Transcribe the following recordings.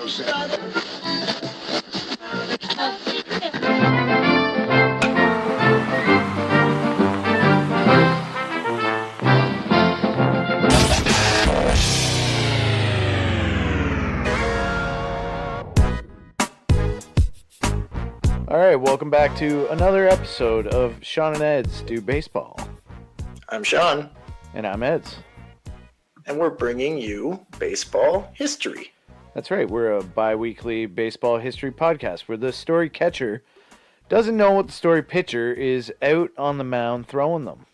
All right, welcome back to another episode of Sean and Ed's Do Baseball. I'm Sean. And I'm Ed's. And we're bringing you baseball history. That's right, we're a bi-weekly baseball history podcast where the story catcher doesn't know what the story pitcher is out on the mound throwing them.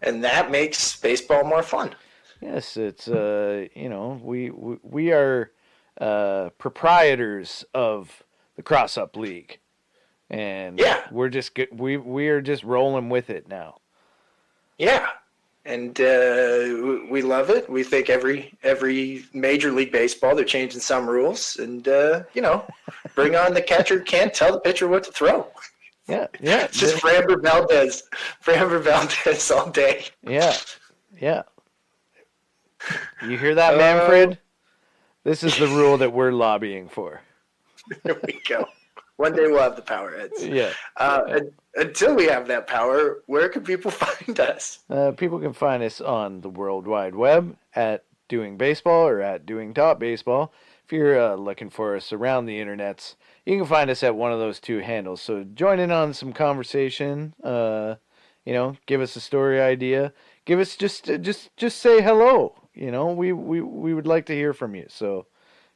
And that makes baseball more fun. Yes, it's, we are proprietors of the Cross-Up League. And we're just we are just rolling with it now. Yeah. And we love it. We think every Major League Baseball, they're changing some rules. And, bring on the catcher can't tell the pitcher what to throw. Yeah. It's just Framber Valdez all day. Yeah. You hear that, Manfred? This is the rule that we're lobbying for. There we go. One day we'll have the power, Eds. Yeah. Until we have that power, where can people find us? People can find us on the World Wide Web at Doing Baseball or at Doing.Baseball. If you're looking for us around the internets, you can find us at one of those two handles. So join in on some conversation. Give us a story idea. Give us just say hello. We would like to hear from you. So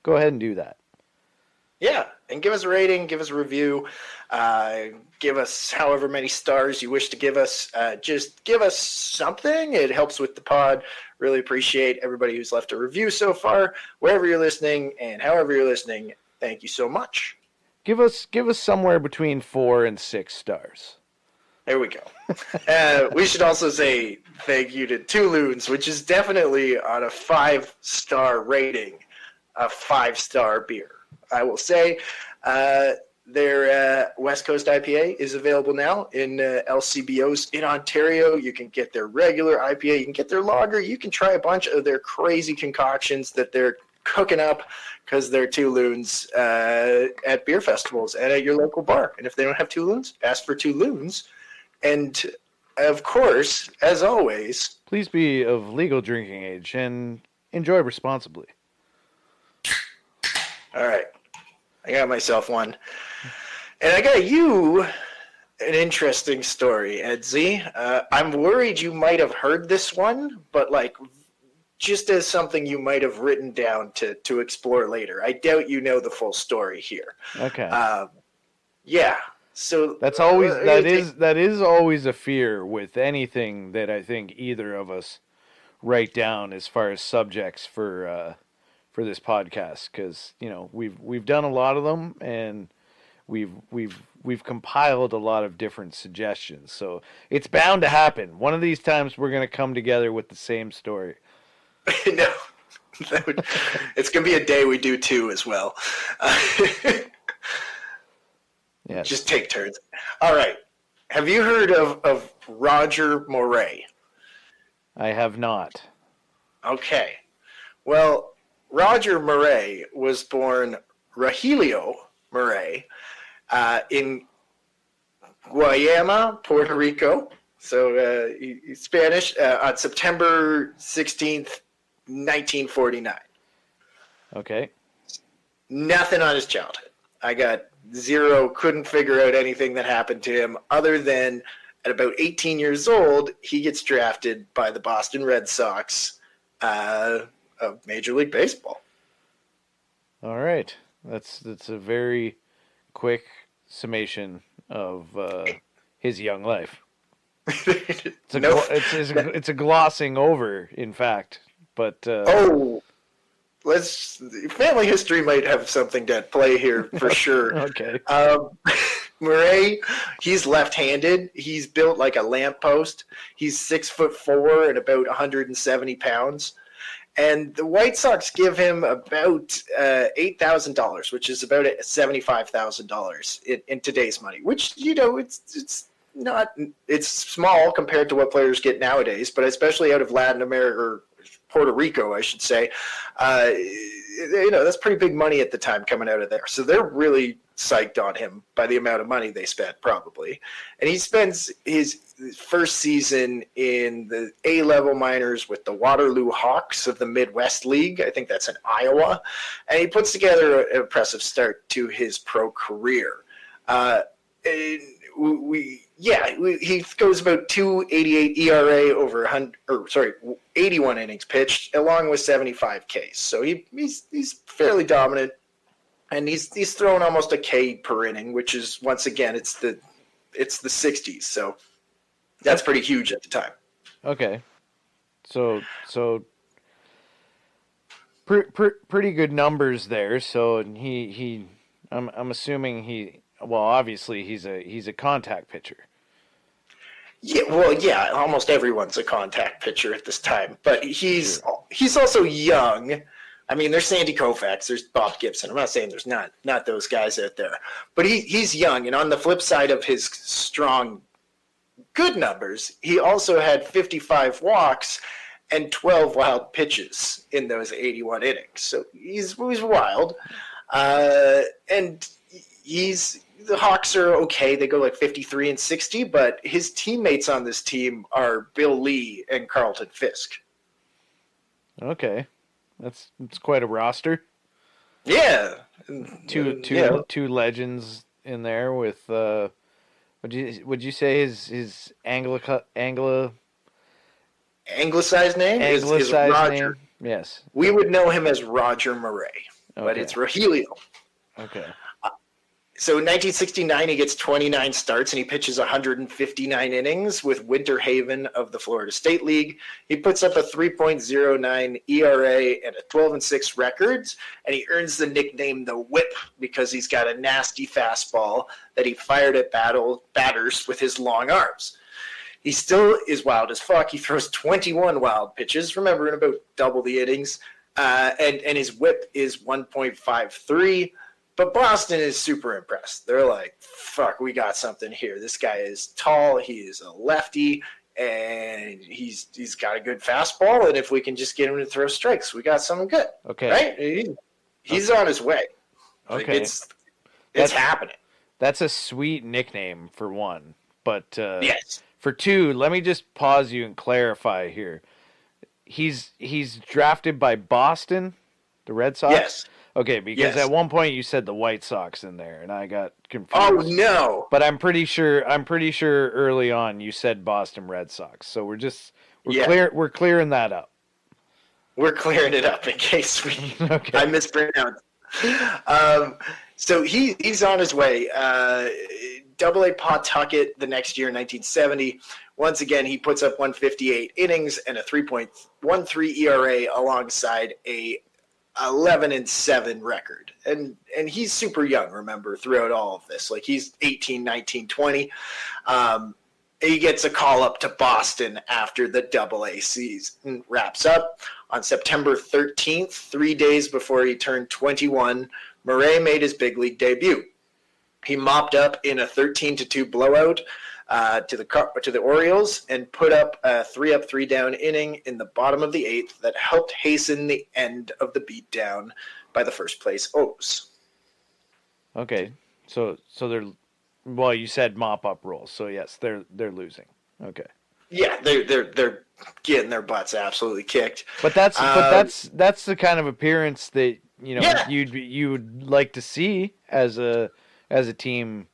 go ahead and do that. Yeah, and give us a rating, give us a review, give us however many stars you wish to give us. Just give us something. It helps with the pod. Really appreciate everybody who's left a review so far, wherever you're listening and however you're listening. Thank you so much. Give us somewhere between 4 and 6 stars. There we go. We should also say thank you to Two Loons, which is definitely on a 5-star rating, a 5-star beer. I will say their West Coast IPA is available now in LCBOs in Ontario. You can get their regular IPA. You can get their lager. You can try a bunch of their crazy concoctions that they're cooking up because they're Two Loons at beer festivals and at your local bar. And if they don't have Two Loons, ask for Two Loons. And, of course, as always, please be of legal drinking age and enjoy responsibly. All right. I got myself one. And I got you an interesting story, Edsy. I'm worried you might have heard this one, but just as something you might have written down to explore later. I doubt you know the full story here. Okay. Yeah. So that is always a fear with anything that I think either of us write down as far as subjects for this podcast, because we've done a lot of them and we've compiled a lot of different suggestions, so it's bound to happen. One of these times we're going to come together with the same story. No, it's going to be a day we do two as well. Yes. Just take turns. All right. Have you heard of Roger Moret? I have not. Okay. Well, Roger Moret was born Rogelio Moret in Guayama, Puerto Rico. So he's Spanish, on September 16th, 1949. Okay. Nothing on his childhood. I got zero, couldn't figure out anything that happened to him other than at about 18 years old, he gets drafted by the Boston Red Sox of Major League Baseball. All right. That's a very quick summation of his young life. It's a glossing over, in fact. But family history might have something to play here for sure. Okay. Moret, he's left-handed. He's built like a lamppost. He's 6'4" and about 170 pounds. And the White Sox give him about $8,000, which is about $75,000 in today's money. Which it's small compared to what players get nowadays, but especially out of Latin America, or Puerto Rico, I should say. That's pretty big money at the time coming out of there. So they're really psyched on him by the amount of money they spent, probably. And he spends his first season in the A-level minors with the Waterloo Hawks of the Midwest League. I think that's in Iowa. And he puts together an impressive start to his pro career. He goes about 2.88 ERA over 81 innings pitched, along with 75 Ks. So he's fairly dominant, and he's throwing almost a K per inning, which is, once again, it's the 60s. So that's pretty huge at the time. Okay, so pretty good numbers there. So I'm assuming obviously he's a contact pitcher. Yeah, almost everyone's a contact pitcher at this time, but he's also young. I mean, there's Sandy Koufax, there's Bob Gibson. I'm not saying there's not those guys out there, but he's young. And on the flip side of his strong, good numbers, he also had 55 walks and 12 wild pitches in those 81 innings. So he's wild, and the Hawks are okay. They go like 53 and 60, but his teammates on this team are Bill Lee and Carlton Fisk. Okay, that's quite a roster. Yeah, two legends in there with would you say his anglicized name is Roger? Name? Yes, we would know him as Roger Moret, but it's Rogelio. Okay. So in 1969, he gets 29 starts and he pitches 159 innings with Winter Haven of the Florida State League. He puts up a 3.09 ERA and a 12-6 record, and he earns the nickname the Whip because he's got a nasty fastball that he fired at batters with his long arms. He still is wild as fuck. He throws 21 wild pitches, remember, in about double the innings, and his Whip is 1.53. But Boston is super impressed. They're like, fuck, we got something here. This guy is tall. He is a lefty, and he's got a good fastball. And if we can just get him to throw strikes, we got something good. Okay. Right? He's on his way. Okay. Like it's happening. That's a sweet nickname for one. But yes. For two, let me just pause you and clarify here. He's drafted by Boston, the Red Sox? Yes. Okay, because at one point you said the White Sox in there, and I got confused. Oh no! But I'm pretty sure early on you said Boston Red Sox. So we're clearing that up. We're clearing it up in case I mispronounced. So he's on his way. Double-A Pawtucket the next year, 1970. Once again, he puts up 158 innings and a 3.13 ERA alongside a 11-7 record, and he's super young, remember, throughout all of this. Like, he's 18, 19, 20. He gets a call up to Boston after the Double-A season wraps up on September 13th, 3 days before he turned 21. Moret made his big league debut. He mopped up in a 13-2 blowout to the Orioles and put up a 3-up, 3-down inning in the bottom of the eighth that helped hasten the end of the beatdown by the first place O's. Okay, so they're, well, you said mop up roll, so yes, they're losing. Okay. Yeah, they're getting their butts absolutely kicked. But that's the kind of appearance that you would like to see as a team,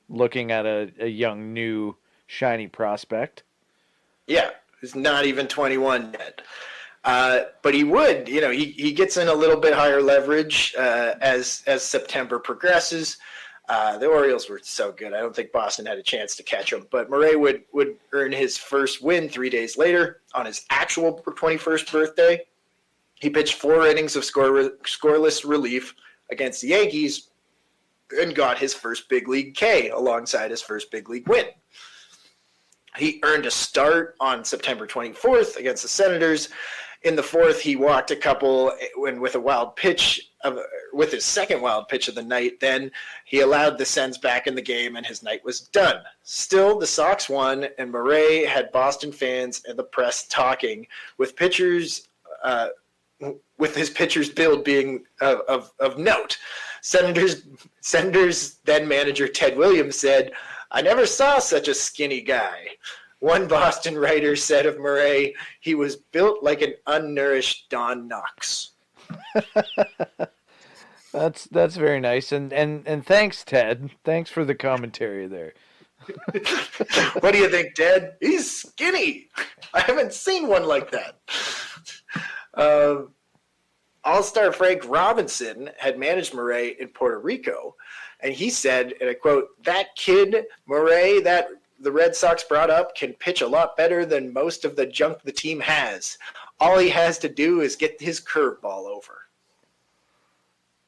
looking at a young, new, shiny prospect. Yeah, he's not even 21 yet. But he would, he gets in a little bit higher leverage as September progresses. The Orioles were so good. I don't think Boston had a chance to catch him. But Moret would earn his first win 3 days later on his actual 21st birthday. He pitched 4 innings of scoreless relief against the Yankees and got his first big league K alongside his first big league win. He earned a start on September 24th against the Senators. In the fourth, he walked a couple with a wild pitch with his second wild pitch of the night, then he allowed the Sens back in the game and his night was done. Still, the Sox won, and Moret had Boston fans and the press talking, with his pitcher's build being of note. Senators then manager Ted Williams said, "I never saw such a skinny guy." One Boston writer said of Moret, "He was built like an unnourished Don Knox." That's very nice, and thanks, Ted. Thanks for the commentary there. What do you think, Ted? He's skinny. I haven't seen one like that. All-star Frank Robinson had managed Moret in Puerto Rico, and he said, and I quote, "That kid, Moret, that the Red Sox brought up, can pitch a lot better than most of the junk the team has. All he has to do is get his curveball over."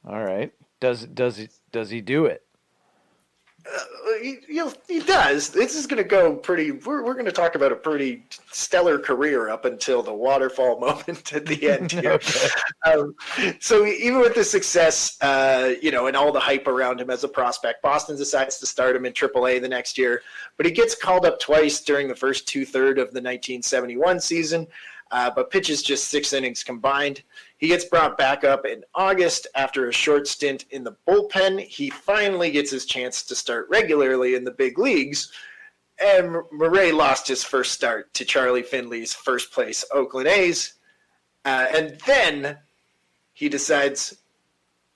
All right. Does he do it? He does. This is going to go pretty. We're going to talk about a pretty stellar career up until the waterfall moment at the end here. Okay. So even with the success, and all the hype around him as a prospect, Boston decides to start him in AAA the next year. But he gets called up twice during the first 2/3 of the 1971 season, but pitches just 6 innings combined. He gets brought back up in August after a short stint in the bullpen. He finally gets his chance to start regularly in the big leagues, and Moret lost his first start to Charlie Finley's first-place Oakland A's. And then he decides,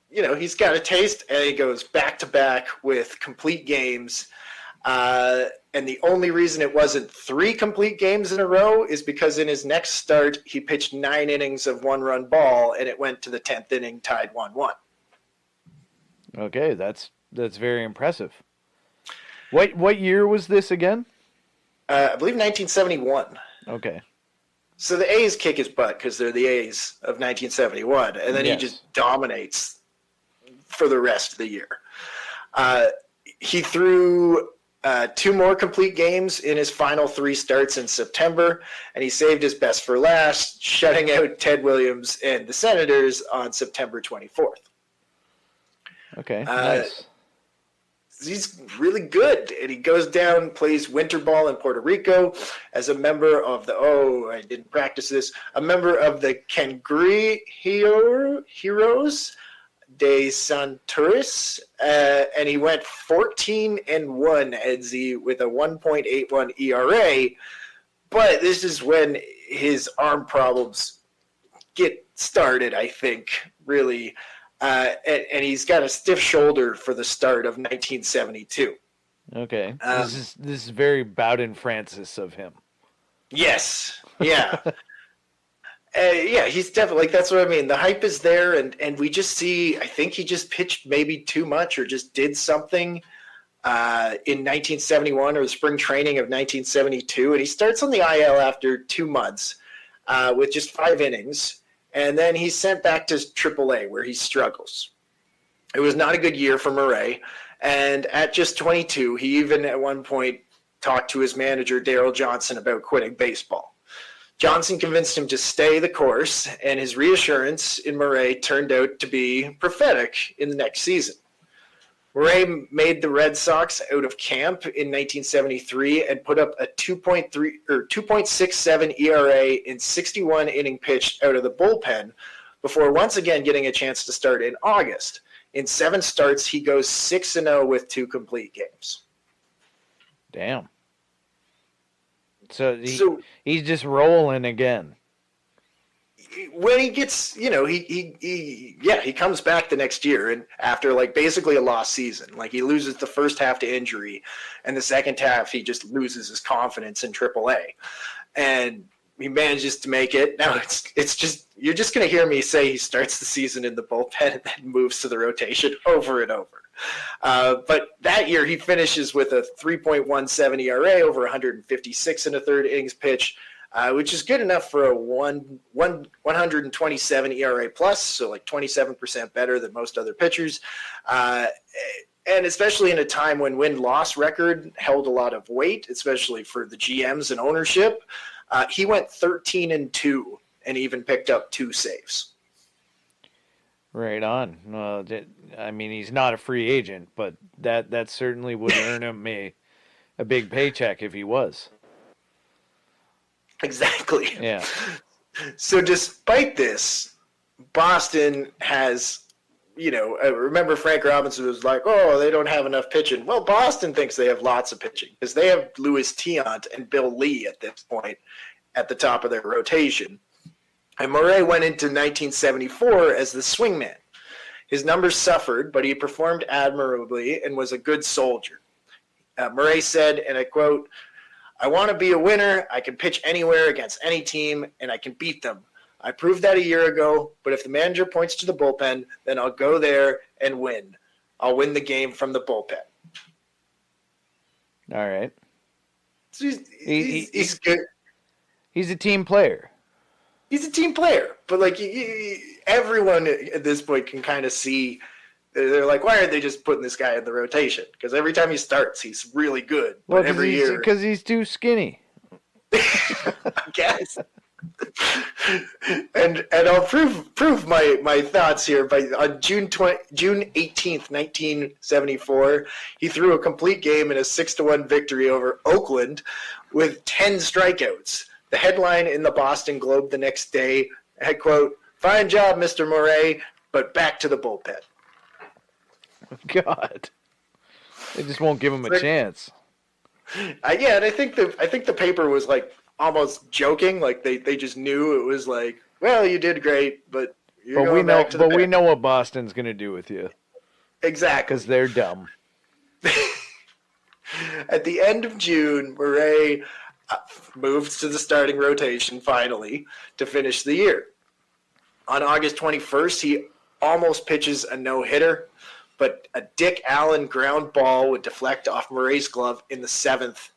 he's got a taste, and he goes back-to-back with complete games. And the only reason it wasn't 3 complete games in a row is because in his next start, he pitched 9 innings of 1-run ball, and it went to the 10th inning, tied 1-1. Okay, that's very impressive. What year was this again? I believe 1971. Okay. So the A's kick his butt because they're the A's of 1971, and then He just dominates for the rest of the year. He threw 2 more complete games in his final 3 starts in September, and he saved his best for last, shutting out Ted Williams and the Senators on September 24th. Okay, nice. He's really good, and he goes down, plays winter ball in Puerto Rico as a member of I didn't practice this, a member of the Cangri Heroes de Santurce, and he went 14-1 Edsy with a 1.81 ERA. But this is when his arm problems get started, I think, really. And he's got a stiff shoulder for the start of 1972. Okay, this is very Bowden Francis of him. Yes, yeah. He's definitely, that's what I mean. The hype is there, and we just see, I think he just pitched maybe too much or just did something in 1971 or the spring training of 1972. And he starts on the IL after 2 months with just 5 innings. And then he's sent back to AAA where he struggles. It was not a good year for Moret. And at just 22, he even at one point talked to his manager, Daryl Johnson, about quitting baseball. Johnson convinced him to stay the course, and his reassurance in Moret turned out to be prophetic in the next season. Moret made the Red Sox out of camp in 1973 and put up a 2.67 ERA in 61 inning pitched out of the bullpen before once again getting a chance to start in August. In 7 starts, he goes 6-0 with 2 complete games. Damn. So he's just rolling again. When he gets, he comes back the next year, and after basically a lost season, he loses the first half to injury, and the second half he just loses his confidence in AAA, and he manages to make it. Now it's just, you're just going to hear me say he starts the season in the bullpen and then moves to the rotation over and over. But that year he finishes with a 3.17 ERA over 156 1/3 innings pitch. Which is good enough for a 127 ERA plus, so 27% better than most other pitchers. And especially in a time when win-loss record held a lot of weight, especially for the GMs and ownership, he went 13-2 and even picked up 2 saves. Right on. I mean, he's not a free agent, but that certainly would earn him a big paycheck if he was. Exactly. Yeah. So despite this, Boston has, remember Frank Robinson was like, oh, they don't have enough pitching. Well, Boston thinks they have lots of pitching because they have Louis Tiant and Bill Lee at this point at the top of their rotation. And Moret went into 1974 as the swingman. His numbers suffered, but he performed admirably and was a good soldier. Moret said, and I quote, I want to be a winner. I can pitch anywhere against any team, and I can beat them. I proved that a year ago, but if the manager points to the bullpen, then I'll go there and win. I'll win the game from the bullpen. All right. So he's good. He's a team player. He's a team player, but like everyone at this point can kind of see. They're like, why aren't they just putting this guy in the rotation? Because every time he starts, he's really good. Well, but every year, because he's too skinny. I guess. and I'll prove my thoughts here. On June 18th, 1974, he threw a complete game in a 6-1 victory over Oakland with 10 strikeouts. The headline in the Boston Globe the next day had, quote, fine job, Mr. Moret, but back to the bullpen. God. They just won't give him a chance. And I think the paper was like almost joking, like they just knew it was like, well, you did great, but we know what Boston's gonna do with you. Exactly, because they're dumb. At the end of June, Moret moves to the starting rotation finally to finish the year. On August 21st, he almost pitches a no-hitter, but a Dick Allen ground ball would deflect off Moret's glove in the 7th,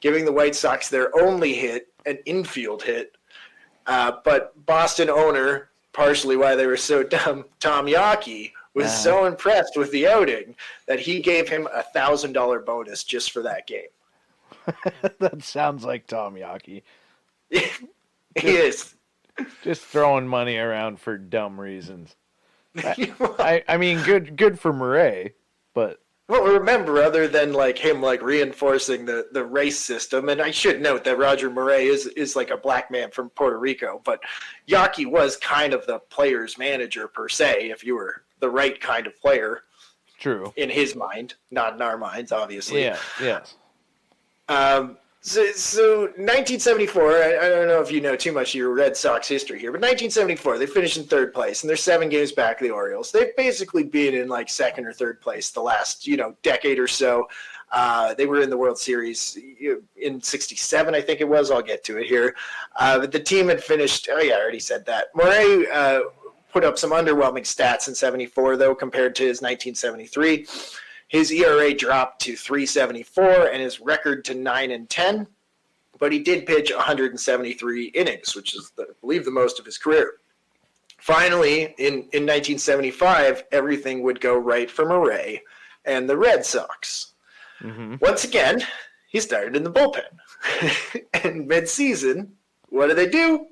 giving the White Sox their only hit, an infield hit. But Boston owner, partially why they were so dumb, Tom Yawkey, was so impressed with the outing that he gave him a $1,000 bonus just for that game. That sounds like Tom Yawkey. He is. Just throwing money around for dumb reasons. I mean, good for Moret, but... Well, remember, other than like him like reinforcing the race system, and I should note that Roger Moret is like a black man from Puerto Rico, but Yawkey was kind of the player's manager per se, if you were the right kind of player. True. In his mind, not in our minds, obviously. Yeah, yes. So 1974, I don't know if you know too much of your Red Sox history here, but 1974, they finished in 3rd place, and they're 7 games back of the Orioles. They've basically been in like 2nd or 3rd place the last, decade or so. They were in the World Series in 67, I think it was. I'll get to it here. But the team had finished, I already said that. Moret put up some underwhelming stats in 74, though, compared to his 1973. His ERA dropped to 3.74 and his record to 9-10, but he did pitch 173 innings, which is, I believe, the most of his career. Finally, in 1975, everything would go right for Moret and the Red Sox. Mm-hmm. Once again, he started in the bullpen. And mid-season, what do?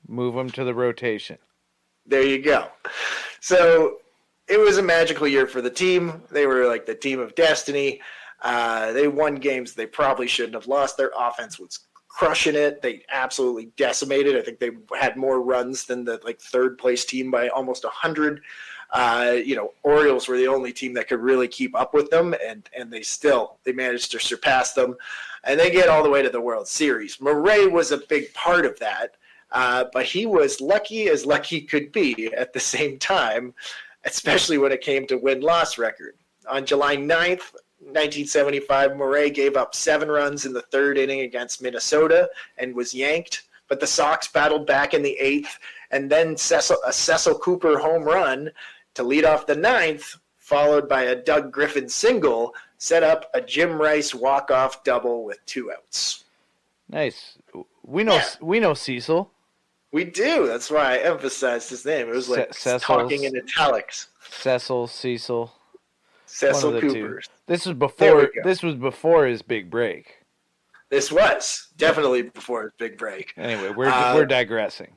Move him to the rotation. There you go. So... it was a magical year for the team. They were like the team of destiny. They won games they probably shouldn't have lost. Their offense was crushing it. They absolutely decimated. I think they had more runs than the 3rd place team by almost 100. Orioles were the only team that could really keep up with them, and they managed to surpass them, and they get all the way to the World Series. Moret was a big part of that, but he was lucky as lucky could be at the same time, especially when it came to win-loss record. On July 9th, 1975, Moret gave up 7 runs in the 3rd inning against Minnesota and was yanked, but the Sox battled back in the 8th, and then a Cecil Cooper home run to lead off the 9th, followed by a Doug Griffin single, set up a Jim Rice walk-off double with 2 outs. Nice. We know Cecil. We do. That's why I emphasized his name. It was like talking in italics. Cecil Cooper. This was before his big break. This was definitely before his big break. Anyway, we're digressing.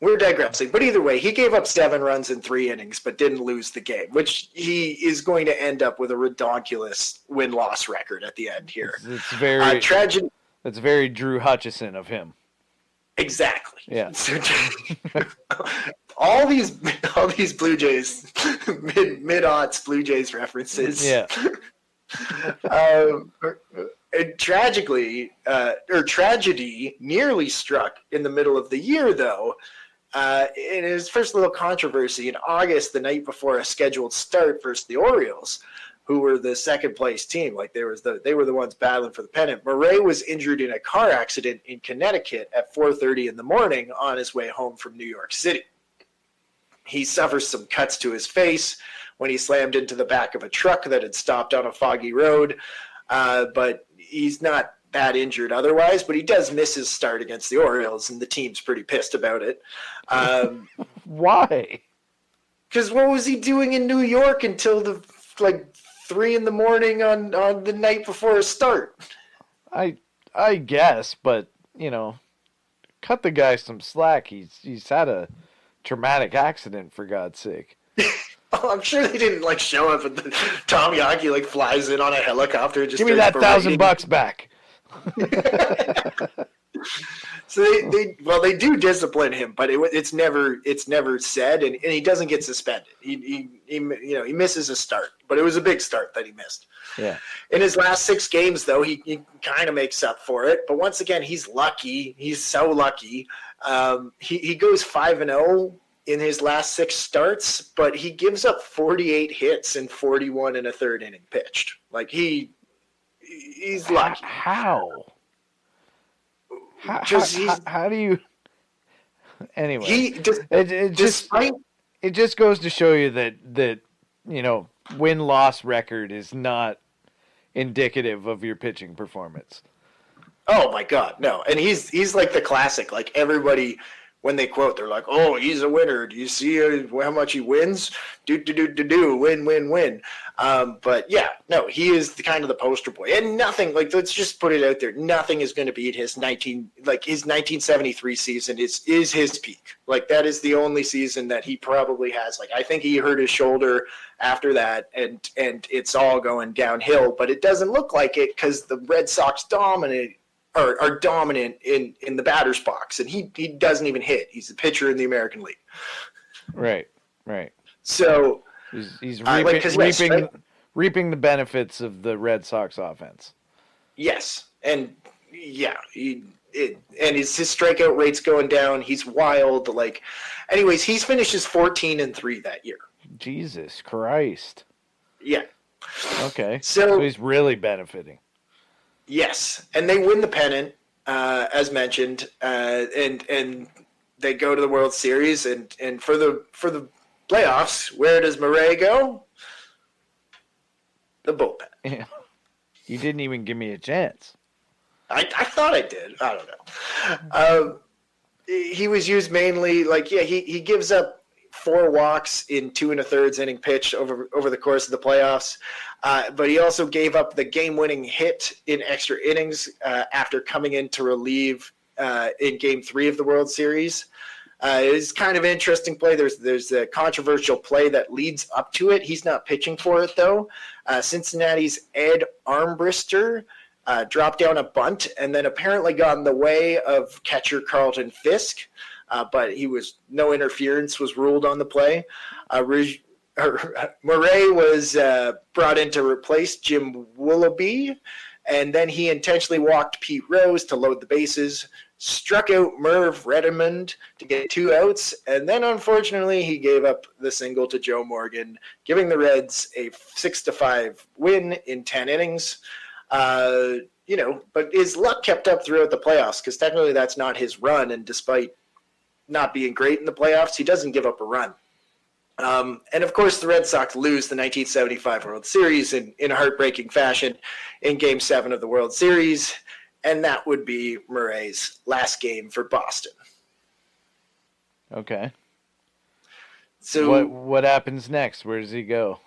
We're digressing, but either way, he gave up 7 runs in 3 innings, but didn't lose the game, which he is going to end up with a redonkulous win-loss record at the end here. It's very tragedy. That's very Drew Hutchison of him. Exactly. Yeah. all these Blue Jays mid-aughts Blue Jays references. Yeah. Tragedy nearly struck in the middle of the year, though. In his first little controversy in August, the night before a scheduled start versus the Orioles, who were the second place team, like they were the ones battling for the pennant. Moret was injured in a car accident in Connecticut at 4:30 in the morning on his way home from New York City. He suffers some cuts to his face when he slammed into the back of a truck that had stopped on a foggy road, but he's not that injured otherwise, but he does miss his start against the Orioles, and the team's pretty pissed about it. Why? Because what was he doing in New York until 3 in the morning on the night before his start? I guess, but cut the guy some slack. He's had a traumatic accident, for God's sake. Oh, I'm sure they didn't show up and Tom Yaki flies in on a helicopter and just give me that $1,000 back. So they do discipline him, but it's never said, and he doesn't get suspended. He misses a start, but it was a big start that he missed. Yeah. In his last 6 games, though, he kind of makes up for it. But once again, he's lucky. He's so lucky. He goes 5-0 in his last 6 starts, but he gives up 48 hits and 41 and a third inning pitched. He's lucky. How? How do you? Anyway, it just goes to show you that win-loss record is not indicative of your pitching performance. Oh my God, no! And he's like the classic. Everybody, when they quote, they're like, "Oh, he's a winner. Do you see how much he wins? Win. But yeah, no, he is the kind of the poster boy, and nothing. Let's just put it out there. Nothing is going to beat his 1973 season is his peak. That is the only season that he probably has. I think he hurt his shoulder after that, and it's all going downhill. But it doesn't look like it because the Red Sox are dominant in the batter's box, and he doesn't even hit. He's a pitcher in the American League. Right. So he's reaping the benefits of the Red Sox offense. Yes, and yeah, and his strikeout rate's going down. He's wild. Anyways, he's finishes 14-3 that year. Jesus Christ. Yeah. Okay. So he's really benefiting. Yes, and they win the pennant, as mentioned, and they go to the World Series, and for the playoffs, where does Moret go? The bullpen. Yeah. You didn't even give me a chance. I thought I did. I don't know. He was used mainly he gives up 4 walks in 2 1/3 inning pitch over the course of the playoffs. But he also gave up the game-winning hit in extra innings after coming in to relieve in Game 3 of the World Series. It's kind of an interesting play. There's a controversial play that leads up to it. He's not pitching for it, though. Cincinnati's Ed Armbrister dropped down a bunt and then apparently got in the way of catcher Carlton Fisk, but no interference was ruled on the play. Moret was brought in to replace Jim Willoughby, and then he intentionally walked Pete Rose to load the bases, struck out Merv Redmond to get 2 outs, and then unfortunately he gave up the single to Joe Morgan, giving the Reds a 6-5 win in 10 innings. But his luck kept up throughout the playoffs because technically that's not his run, and despite not being great in the playoffs, he doesn't give up a run. And of course, the Red Sox lose the 1975 World Series in a heartbreaking fashion in Game 7 of the World Series, and that would be Moret's last game for Boston. Okay. So what happens next? Where does he go?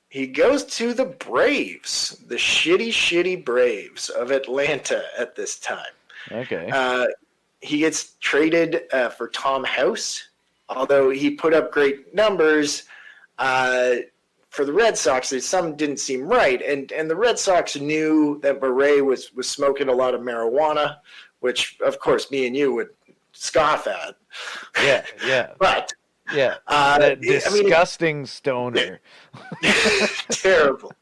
He goes to the Braves, the shitty Braves of Atlanta at this time. Okay. he gets traded for Tom House, although he put up great numbers. For the Red Sox, some didn't seem right, and the Red Sox knew that Moret was smoking a lot of marijuana, which of course me and you would scoff at. Yeah. But yeah, that disgusting stoner. Terrible.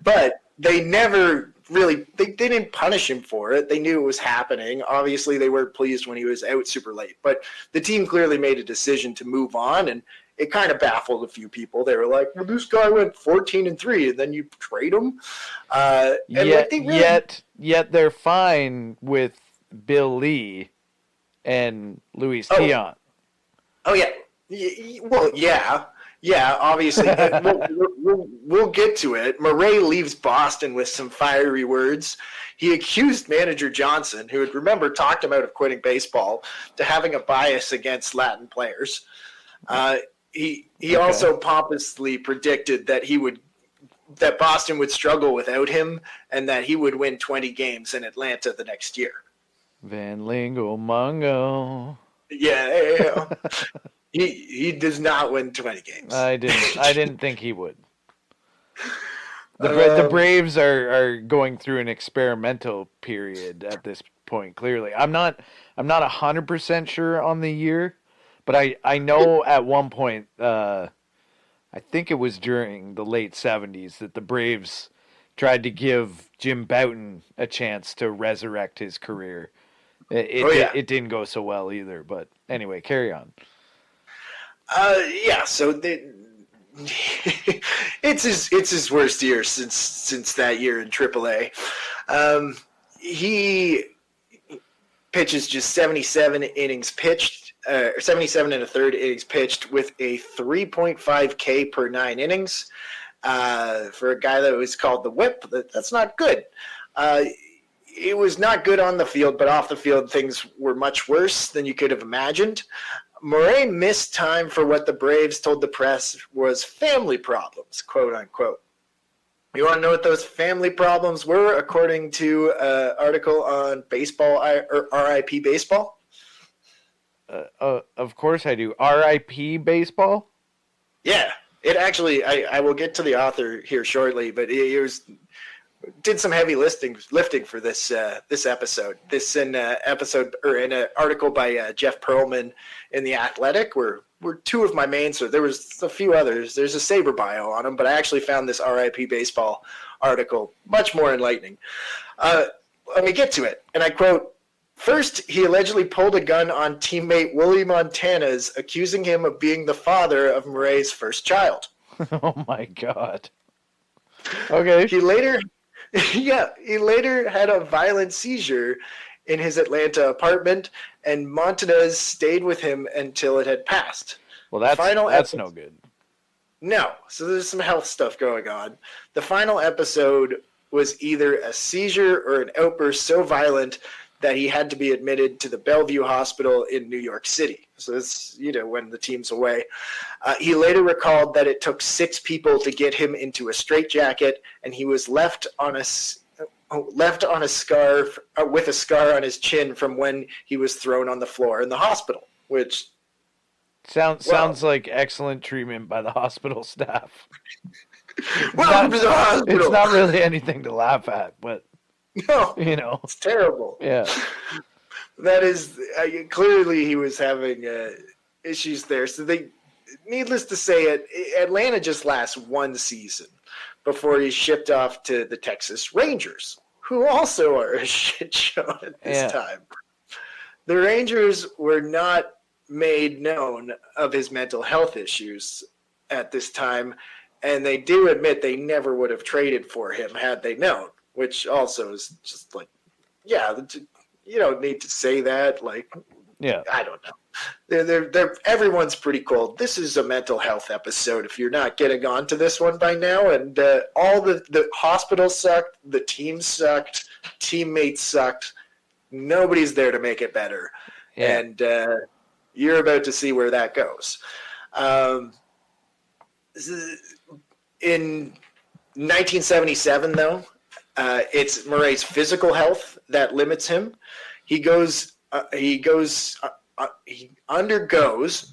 But they never really they didn't punish him for it. They knew it was happening. Obviously, they weren't pleased when he was out super late. But the team clearly made a decision to move on, and it kind of baffled a few people. They were like, "Well, this guy went 14-3, and then you trade him." Yet they're fine with Bill Lee and Luis Tiant. Oh yeah. Well, yeah. Obviously, we'll get to it. Moret leaves Boston with some fiery words. He accused manager Johnson, who had talked him out of quitting baseball, to having a bias against Latin players. He also pompously predicted that Boston would struggle without him and that he would win 20 games in Atlanta the next year. Van Lingo Mungo. Yeah. He does not win 20 games. I didn't think he would. The Braves are going through an experimental period at this point. Clearly, I'm not 100% sure on the year, but I know at one point, I think it was during the late 70s, that the Braves tried to give Jim Bouton a chance to resurrect his career. It didn't go so well either. But anyway, carry on. So it's his worst year since that year in AAA. He pitches just 77 innings pitched, 77 and a third innings pitched with a 3.5 K per 9 innings. For a guy that was called the Whip, that's not good. It was not good on the field, but off the field things were much worse than you could have imagined. Moret missed time for what the Braves told the press was family problems, quote unquote. You want to know what those family problems were, according to an article on baseball or RIP Baseball? Of course I do. RIP Baseball? Yeah. It actually, I will get to the author here shortly, but it did some heavy lifting for this episode. This in an article by Jeff Pearlman in The Athletic were two of my main. So there was a few others. There's a Saber bio on him, but I actually found this RIP Baseball article much more enlightening. Let me get to it, and I quote: "First, he allegedly pulled a gun on teammate Willie Montana's, accusing him of being the father of Moret's first child." Oh my God. Okay. He later had a violent seizure in his Atlanta apartment, and Montanez stayed with him until it had passed. Well, that's no good. No, so there's some health stuff going on. The final episode was either a seizure or an outburst so violent that he had to be admitted to the Bellevue Hospital in New York City. So this, when the team's away. He later recalled that it took 6 people to get him into a straitjacket, and he was left on a scarf with a scar on his chin from when he was thrown on the floor in the hospital. Which sounds like excellent treatment by the hospital staff. Welcome to the hospital. It's not really anything to laugh at, but. No, it's terrible. Yeah, that is clearly he was having issues there. So needless to say, Atlanta just lasts one season before he's shipped off to the Texas Rangers, who also are a shit show at this time. The Rangers were not made known of his mental health issues at this time, and they do admit they never would have traded for him had they known. Which also is just like, you don't need to say that. Like, I don't know. They're everyone's pretty cold. This is a mental health episode. If you're not getting onto this one by now, and all the hospital sucked, the team sucked, teammates sucked. Nobody's there to make it better, and you're about to see where that goes. In 1977, though. It's Moret's physical health that limits him. He goes he undergoes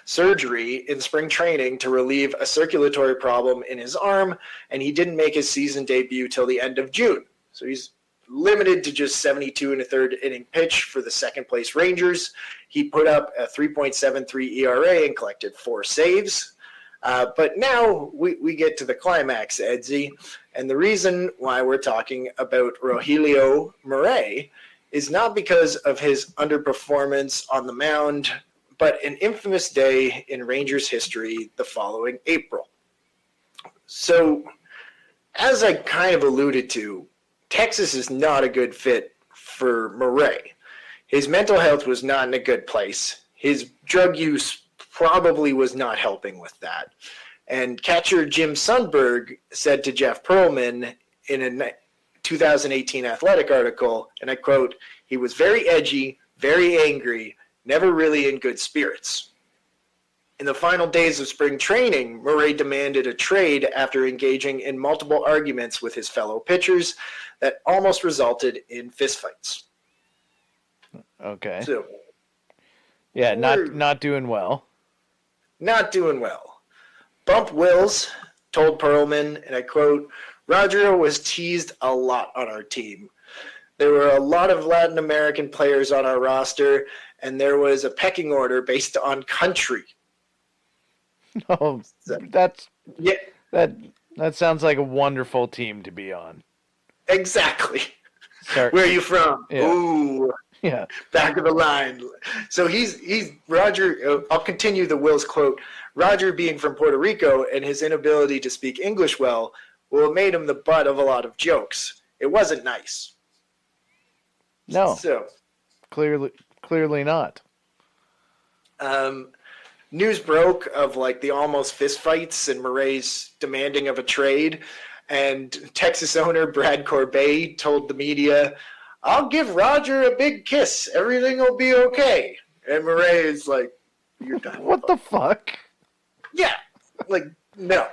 surgery in spring training to relieve a circulatory problem in his arm, and he didn't make his season debut till the end of June. So he's limited to just 72 and a third inning pitch for the second place Rangers. He put up a 3.73 ERA and collected 4 saves. But now we get to the climax, Edsy, and the reason why we're talking about Rogelio Moret is not because of his underperformance on the mound, but an infamous day in Rangers history the following April. So, as I kind of alluded to, Texas is not a good fit for Moret. His mental health was not in a good place. His drug use probably was not helping with that. And catcher Jim Sundberg said to Jeff Pearlman in a 2018 Athletic article, and I quote, "He was very edgy, very angry, never really in good spirits." In the final days of spring training, Moret demanded a trade after engaging in multiple arguments with his fellow pitchers that almost resulted in fistfights. Okay. So, yeah, not doing well. Not doing well. Bump Wills told Perlman, and I quote, "Roger was teased a lot on our team. There were a lot of Latin American players on our roster, and there was a pecking order based on country." Oh, that sounds like a wonderful team to be on. Exactly. Where are you from? Yeah. Ooh. Yeah. Back of the line. So he's Roger. I'll continue the Wills quote. "Roger, being from Puerto Rico and his inability to speak English well have made him the butt of a lot of jokes. It wasn't nice." No. So clearly not. News broke of like the almost fistfights and Moret's demanding of a trade, and Texas owner Brad Corbet told the media, "I'll give Roger a big kiss. Everything will be okay." And Moret is like, "You're done." What the fuck? Yeah, like no.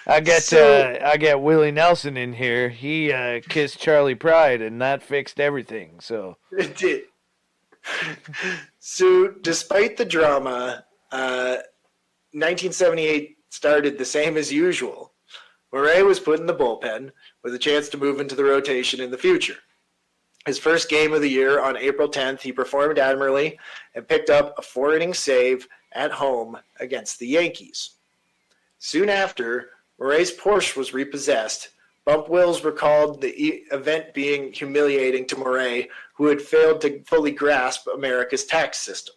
I get Willie Nelson in here. He kissed Charlie Pride, and that fixed everything. So it did. So despite the drama, 1978 started the same as usual. Moret was put in the bullpen with a chance to move into the rotation in the future. His first game of the year on April 10th, he performed admirably and picked up a 4-inning save at home against the Yankees. Soon after, Moret's Porsche was repossessed. Bump Wills recalled the event being humiliating to Moret, who had failed to fully grasp America's tax system.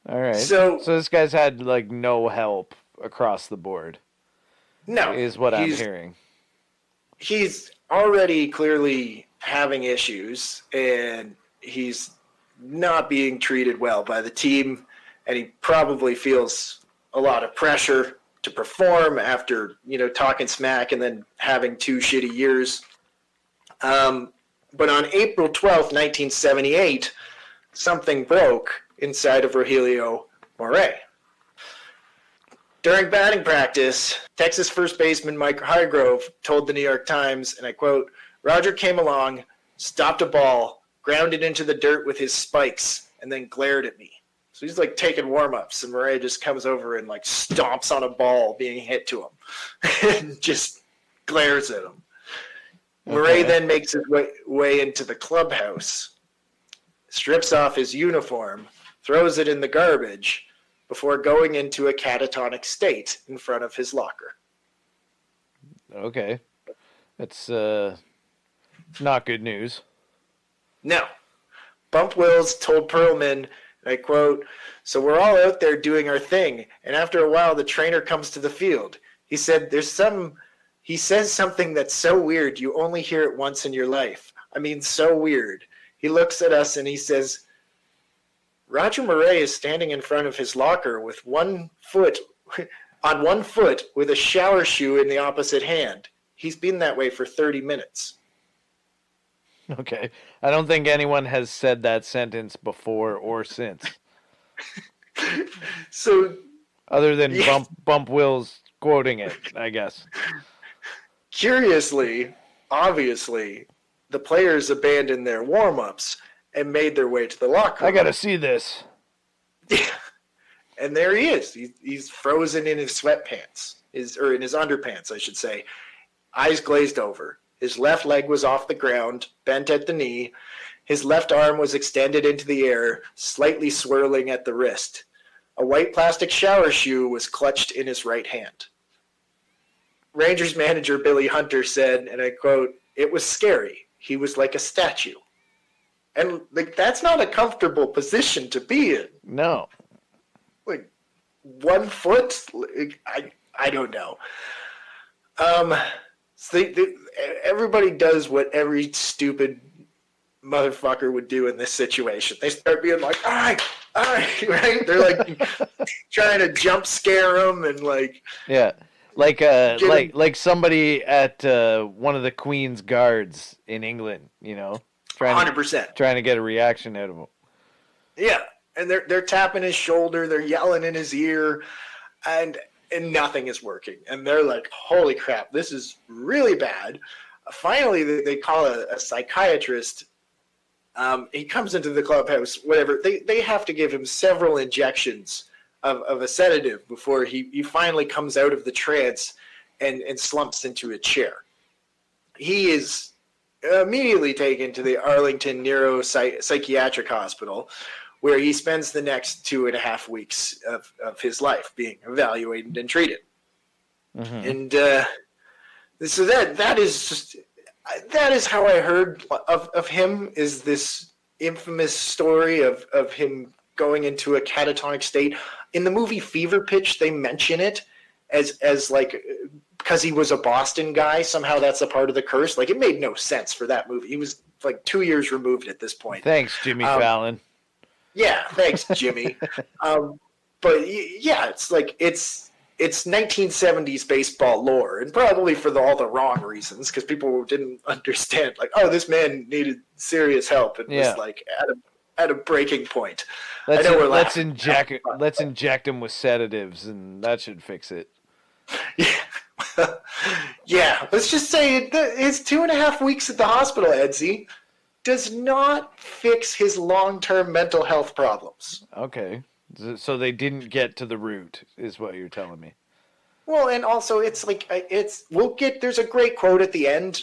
All right. So this guy's had like no help across the board. No, is what I'm hearing. He's already clearly having issues, and he's not being treated well by the team, and he probably feels a lot of pressure to perform after, talking smack and then having 2 shitty years. But on April 12th, 1978, something broke inside of Rogelio Moret. During batting practice, Texas first baseman Mike Highgrove told the New York Times, and I quote, "Roger came along, stopped a ball, grounded into the dirt with his spikes, and then glared at me." So he's like taking warm-ups, and Moret just comes over and like stomps on a ball being hit to him and just glares at him. Okay. Moret then makes his way into the clubhouse, strips off his uniform, throws it in the garbage before going into a catatonic state in front of his locker. Okay. That's not good news. No. Bump Wills told Perlman, and I quote, "So we're all out there doing our thing, and after a while the trainer comes to the field. He said he says something that's so weird you only hear it once in your life. I mean, so weird. He looks at us and he says, Roger Moret is standing in front of his locker with on one foot with a shower shoe in the opposite hand. He's been that way for 30 minutes. Okay. I don't think anyone has said that sentence before or since. So, other than Bump Wills quoting it, I guess. Curiously, obviously, the players abandoned their warm-ups and made their way to the locker room. I gotta see this. And there he is. He's frozen in his sweatpants, or in his underpants, I should say. Eyes glazed over. His left leg was off the ground, bent at the knee. His left arm was extended into the air, slightly swirling at the wrist. A white plastic shower shoe was clutched in his right hand. Rangers manager Billy Hunter said, and I quote, "It was scary. He was like a statue." And like, that's not a comfortable position to be in. No. Like 1 foot, like, I don't know. So everybody does what every stupid motherfucker would do in this situation. They start being like, all right, right? They're like trying to jump scare them and like, yeah, like somebody at one of the Queen's Guards in England, you know, 100% trying to get a reaction out of him. Yeah, and they're tapping his shoulder, they're yelling in his ear, and nothing is working. And they're like, holy crap, this is really bad. Finally, they call a psychiatrist. He comes into the clubhouse, whatever. They have to give him several injections of a sedative before he finally comes out of the trance and slumps into a chair. He is immediately taken to the Arlington Psychiatric Hospital, where he spends the next 2.5 weeks of his life being evaluated and treated. Mm-hmm. And so that is how I heard of him, is this infamous story of him going into a catatonic state. In the movie Fever Pitch, they mention it as like, because he was a Boston guy, somehow that's a part of the curse. Like, it made no sense for that movie. He was like 2 years removed at this point. Thanks, Jimmy Fallon. Yeah, thanks, Jimmy. But yeah, it's like it's 1970s baseball lore, and probably for all the wrong reasons, because people didn't understand. Like, oh, this man needed serious help and was like at a breaking point. Let's inject him with sedatives, and that should fix it. Yeah, yeah. Let's just say his 2.5 weeks at the hospital, Edsy, does not fix his long-term mental health problems. Okay. So they didn't get to the root, is what you're telling me. Well, and also it's like, there's a great quote at the end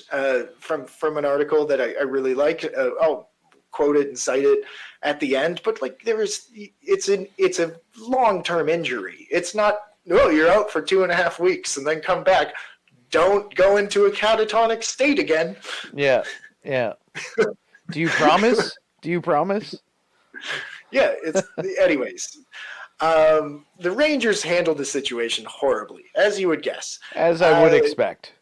from an article that I really like. I'll quote it and cite it at the end, but like it's a long-term injury. It's not, no, you're out for 2.5 weeks and then come back. Don't go into a catatonic state again. Yeah. Yeah. Do you promise? Yeah, anyways. The Rangers handled the situation horribly, as you would guess. As I would expect.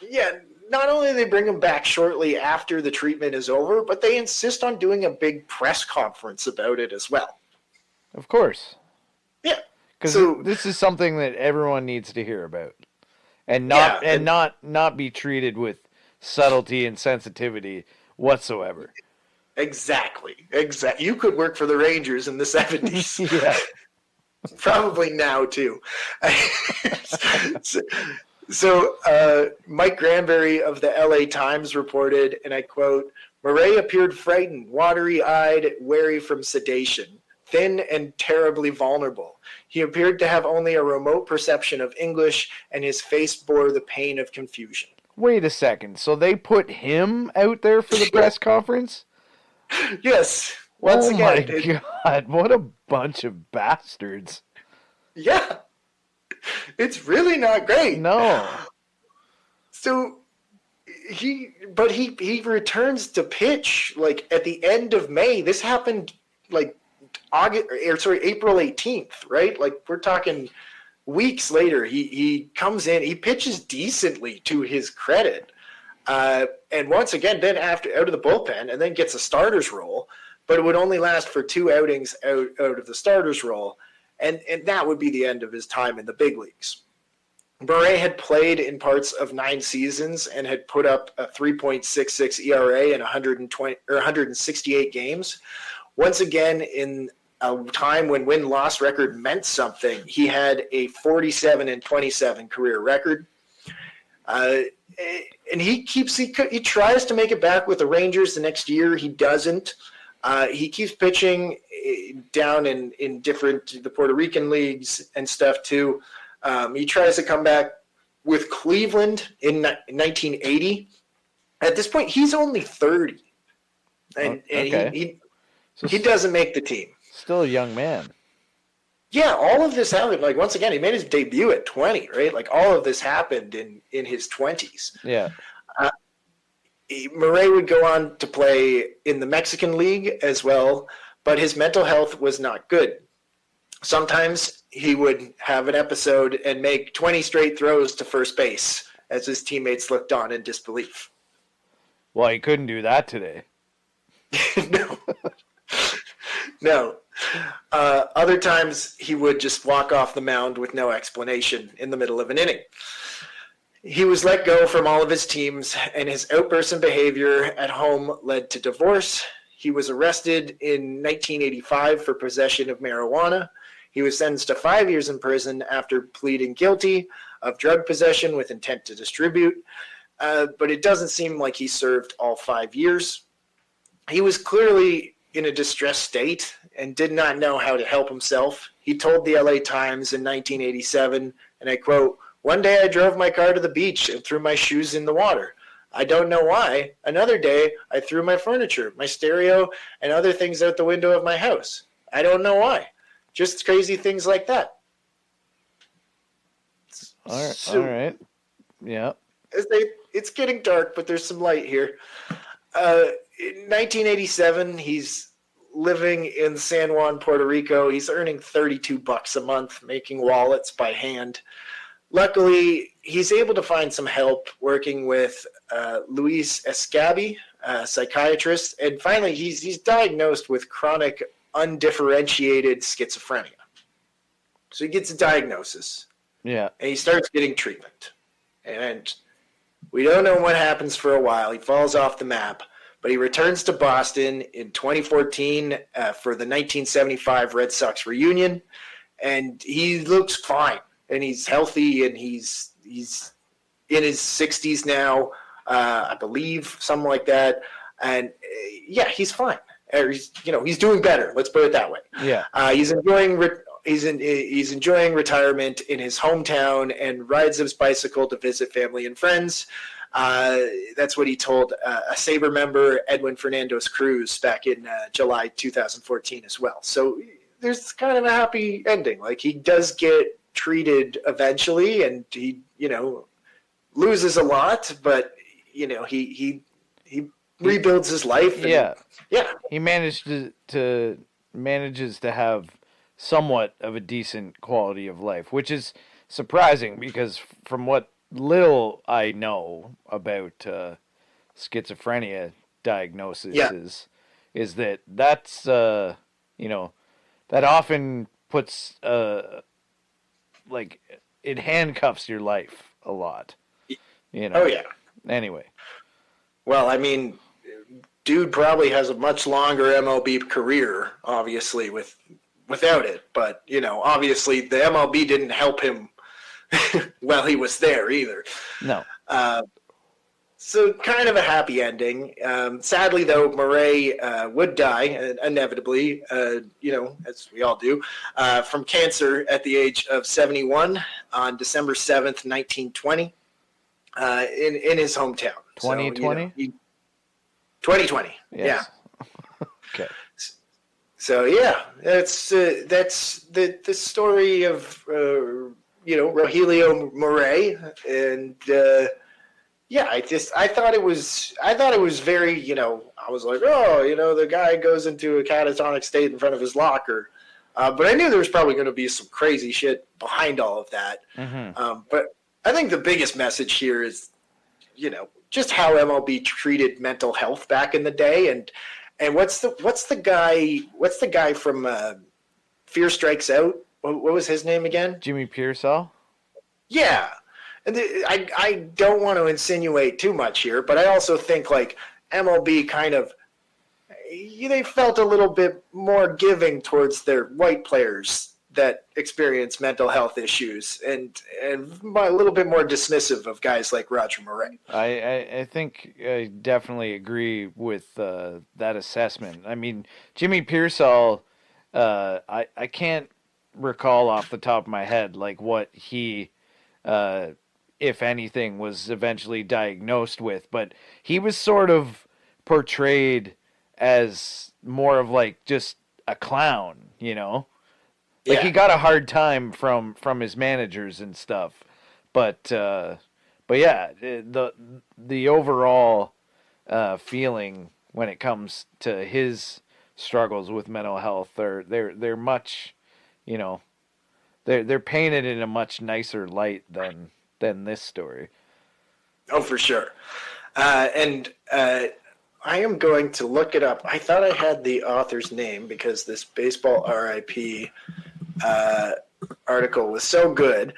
Yeah, not only do they bring him back shortly after the treatment is over, but they insist on doing a big press conference about it as well. Of course. Yeah. Because this is something that everyone needs to hear about. And not be treated with subtlety and sensitivity whatsoever. Exactly. You could work for the Rangers in the 70s. Yeah. Probably now, too. So Mike Granberry of the LA Times reported, and I quote, "Moret appeared frightened, watery-eyed, wary from sedation, thin and terribly vulnerable. He appeared to have only a remote perception of English, and his face bore the pain of confusion." Wait a second. So they put him out there for the press conference? Yes. Once again. Oh my God. What a bunch of bastards. Yeah. It's really not great. No. So he returns to pitch like at the end of May. This happened like April 18th, right? Like, we're talking weeks later. He comes in, he pitches decently to his credit. And once again, then out of the bullpen, and then gets a starter's role, but it would only last for 2 outings out of the starter's role. And that would be the end of his time in the big leagues. Moret had played in parts of 9 seasons and had put up a 3.66 ERA in 168 games. Once again, in a time when win-loss record meant something, he had a 47-27 career record. And he tries to make it back with the Rangers the next year. He doesn't. He keeps pitching down in the Puerto Rican leagues and stuff too. He tries to come back with Cleveland in 1980. At this point, he's only 30, and he doesn't make the team. Still a young man. Yeah, all of this happened. Like, once again, he made his debut at 20, right? Like, all of this happened in his 20s. Yeah. Moret would go on to play in the Mexican League as well, but his mental health was not good. Sometimes he would have an episode and make 20 straight throws to first base as his teammates looked on in disbelief. Well, he couldn't do that today. No. Other times he would just walk off the mound with no explanation in the middle of an inning. He was let go from all of his teams, and his outbursts and behavior at home led to divorce. He was arrested in 1985 for possession of marijuana. He was sentenced to 5 years in prison after pleading guilty of drug possession with intent to distribute, but it doesn't seem like he served all 5 years. He was clearly in a distressed state and did not know how to help himself. He told the LA Times in 1987, and I quote, "One day I drove my car to the beach and threw my shoes in the water. I don't know why. Another day I threw my furniture, my stereo, and other things out the window of my house. I don't know why. Just crazy things like that." All right. Yeah. It's getting dark, but there's some light here. In 1987, he's living in San Juan, Puerto Rico. He's earning $32 a month, making wallets by hand. Luckily, he's able to find some help working with Luis Escabi, a psychiatrist, and finally he's diagnosed with chronic undifferentiated schizophrenia. So he gets a diagnosis. Yeah. And he starts getting treatment. And we don't know what happens for a while. He falls off the map. But he returns to Boston in 2014 for the 1975 Red Sox reunion. And he looks fine. And he's healthy. And he's in his 60s now, I believe, something like that. And, yeah, he's fine. He's doing better. Let's put it that way. Yeah. He's enjoying retirement in his hometown and rides his bicycle to visit family and friends. That's what he told a Sabre member, Edwin Fernandez Cruz, back in July 2014 as well. So there's kind of a happy ending. Like, he does get treated eventually, and he loses a lot, but he rebuilds his life. And, yeah. He manages to have somewhat of a decent quality of life, which is surprising because from what little I know about schizophrenia diagnosis is that's that often puts like it handcuffs your life a lot. Oh yeah. Anyway. Well, I mean, dude probably has a much longer MLB career, obviously, without it. But, obviously the MLB didn't help him while he was there either. No. So kind of a happy ending. Sadly, though, Moret would die, inevitably, as we all do, from cancer at the age of 71 on December 7th, 1920, in his hometown. 2020? 2020, yes. Yeah. Okay. So, yeah, that's the story of, Rogelio Moret, and I thought it was very, I was like, the guy goes into a catatonic state in front of his locker, but I knew there was probably going to be some crazy shit behind all of that. Mm-hmm. But I think the biggest message here is, just how MLB treated mental health back in the day, and what's the guy from Fear Strikes Out? What was his name again? Jimmy Pearsall? Yeah. And I don't want to insinuate too much here, but I also think like MLB kind of they felt a little bit more giving towards their white players that experience mental health issues and a little bit more dismissive of guys like Roger Moret. I think I definitely agree with that assessment. I mean, Jimmy Pearsall, I can't recall off the top of my head like what he, if anything, was eventually diagnosed with, but he was sort of portrayed as more of like just a clown, you know? Like he got a hard time from his managers and stuff. But yeah, the overall feeling when it comes to his struggles with mental health are they're much, you know, they're painted in a much nicer light than this story. Oh, for sure. And I am going to look it up. I thought I had the author's name because this baseball RIP article was so good.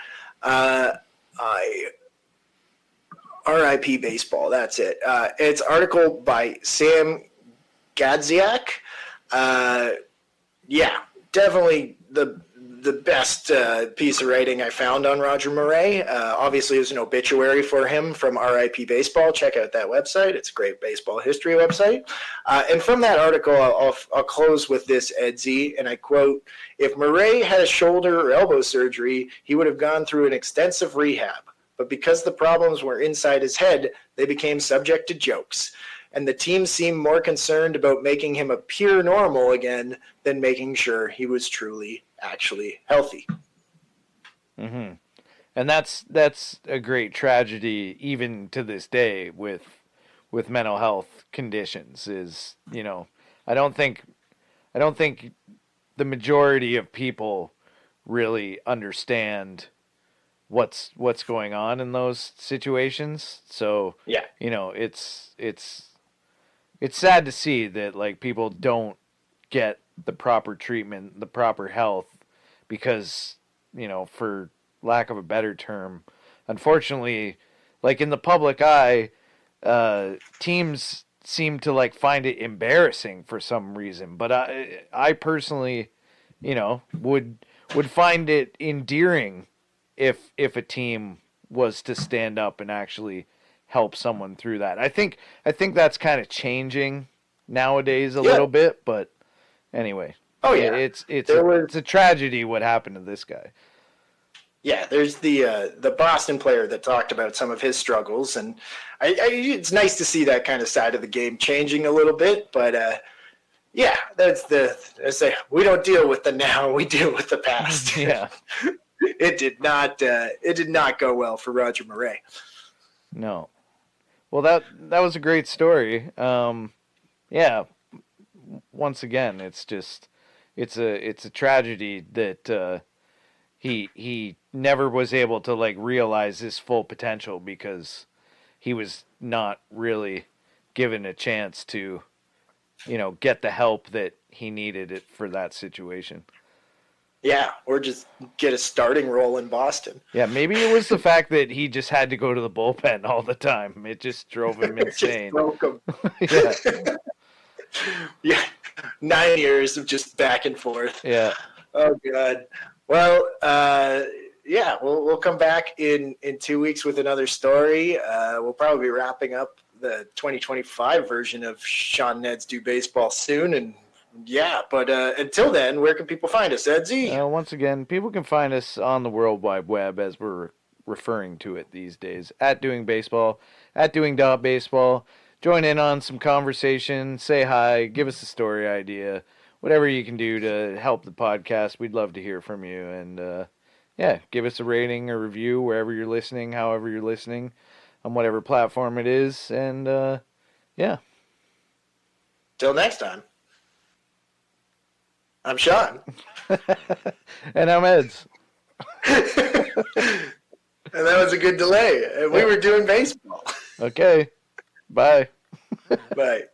RIP Baseball, that's it. It's an article by Sam Gadziak. Yeah, definitely the best piece of writing I found on Roger Moret. Obviously, there's an obituary for him from RIP Baseball. Check out that website. It's a great baseball history website. And from that article, I'll close with this, Edsy, and I quote, "If Moret had a shoulder or elbow surgery, he would have gone through an extensive rehab. But because the problems were inside his head, they became subject to jokes. And the team seemed more concerned about making him appear normal again than making sure he was truly, actually healthy." Mm-hmm. And that's a great tragedy, even to this day, with mental health conditions. Is, you know, I don't think the majority of people really understand what's going on in those situations. So Yeah, you know, it's sad to see that like people don't get the proper treatment, the proper health, because, you know, for lack of a better term, unfortunately, like in the public eye, teams seem to like find it embarrassing for some reason. But I personally, you know, would find it endearing if a team was to stand up and actually help someone through that. I think that's kind of changing nowadays a little bit, but anyway. Oh yeah, it's a tragedy what happened to this guy. Yeah, there's the Boston player that talked about some of his struggles, and it's nice to see that kind of side of the game changing a little bit. But yeah, I say we don't deal with the now, we deal with the past. Yeah. It did not go well for Roger Moret. No. Well, that was a great story. Yeah. Once again, it's a tragedy that he never was able to like realize his full potential because he was not really given a chance to, you know, get the help that he needed for that situation. Yeah, or just get a starting role in Boston. Yeah, maybe it was the fact that he just had to go to the bullpen all the time. It just drove him insane. Just broke him. Yeah. Yeah, 9 years of just back and forth. Yeah. Oh God. Well, yeah, we'll come back in 2 weeks with another story. We'll probably be wrapping up the 2025 version of Sean Ned's Do Baseball soon, and yeah, but until then, where can people find us, Edsy? Once again, people can find us on the World Wide Web, as we're referring to it these days, at Doing Baseball, at Doing.Baseball. Join in on some conversation, say hi, give us a story idea, whatever you can do to help the podcast. We'd love to hear from you. And yeah, give us a rating or review wherever you're listening, however you're listening, on whatever platform it is. And yeah. Till next time. I'm Sean. And I'm Eds. And that was a good delay. We were doing baseball. Okay. Bye. Bye.